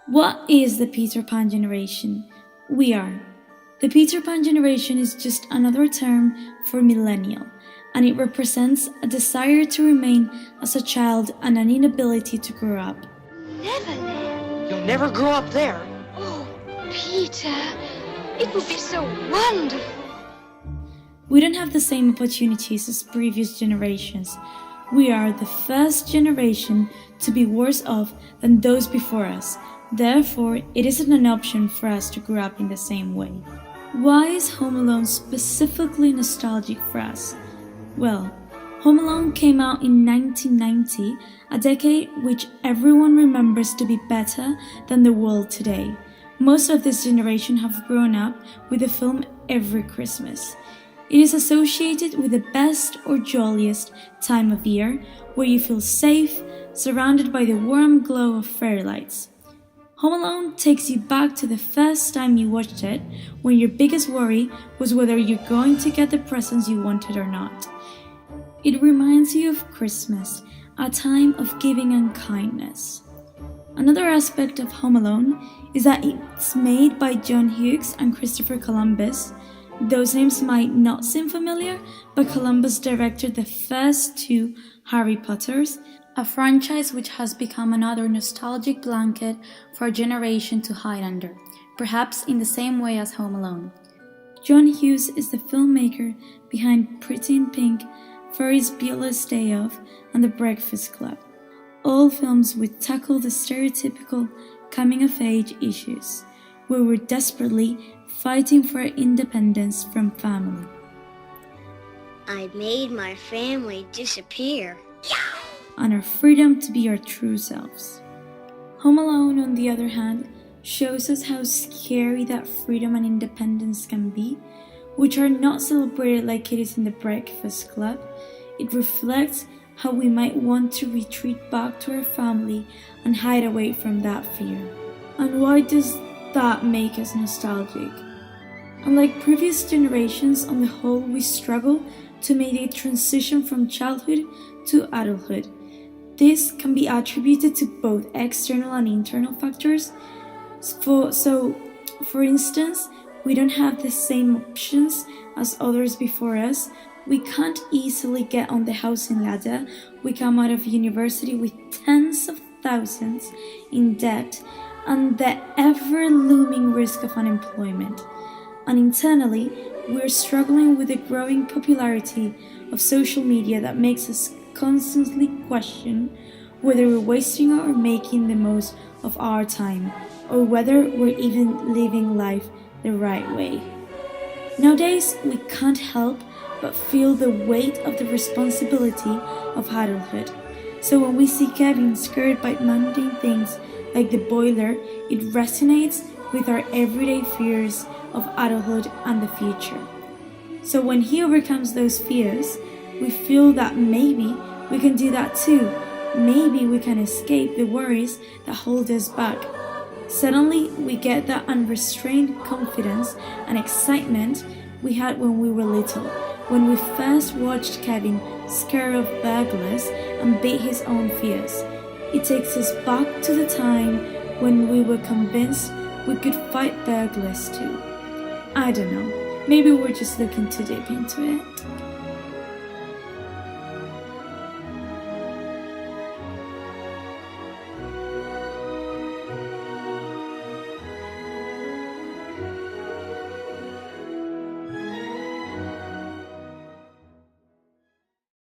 What is the Peter Pan generation? We are. The Peter Pan generation is just another term for millennial, and it represents a desire to remain as a child and an inability to grow up. Neverland. You'll never grow up there. Oh, Peter, it would be so wonderful. We don't have the same opportunities as previous generations. We are the first generation to be worse off than those before us. Therefore, it isn't an option for us to grow up in the same way. Why is Home Alone specifically nostalgic for us? Well, Home Alone came out in 1990, a decade which everyone remembers to be better than the world today. Most of this generation have grown up with the film every Christmas. It is associated with the best or jolliest time of year, where you feel safe, surrounded by the warm glow of fairy lights. Home Alone takes you back to the first time you watched it, when your biggest worry was whether you're going to get the presents you wanted or not. It reminds you of Christmas, a time of giving and kindness. Another aspect of Home Alone is that it's made by John Hughes and Christopher Columbus. Those names might not seem familiar, but Columbus directed the first two Harry Potters, a franchise which has become another nostalgic blanket for a generation to hide under, perhaps in the same way as Home Alone. John Hughes is the filmmaker behind Pretty in Pink, Ferris Bueller's Day Off, and The Breakfast Club, all films which tackle the stereotypical coming-of-age issues, where we're desperately fighting for our independence from family. I made my family disappear. And our freedom to be our true selves. Home Alone, on the other hand, shows us how scary that freedom and independence can be, which are not celebrated like it is in The Breakfast Club. It reflects how we might want to retreat back to our family and hide away from that fear. And why does that make us nostalgic? Unlike previous generations, on the whole, we struggle to make a transition from childhood to adulthood. This can be attributed to both external and internal factors. For instance, we don't have the same options as others before us. We can't easily get on the housing ladder. We come out of university with tens of thousands in debt and the ever-looming risk of unemployment. And internally, we're struggling with the growing popularity of social media that makes us constantly question whether we're wasting or making the most of our time, or whether we're even living life the right way. Nowadays, we can't help but feel the weight of the responsibility of adulthood. So when we see Kevin scared by mundane things like the boiler, it resonates with our everyday fears of adulthood and the future. So when he overcomes those fears, we feel that maybe we can do that too. Maybe we can escape the worries that hold us back. Suddenly, we get that unrestrained confidence and excitement we had when we were little, when we first watched Kevin scare off burglars and beat his own fears. It takes us back to the time when we were convinced we could fight burglars too. I don't know, maybe we're just looking too deep into it.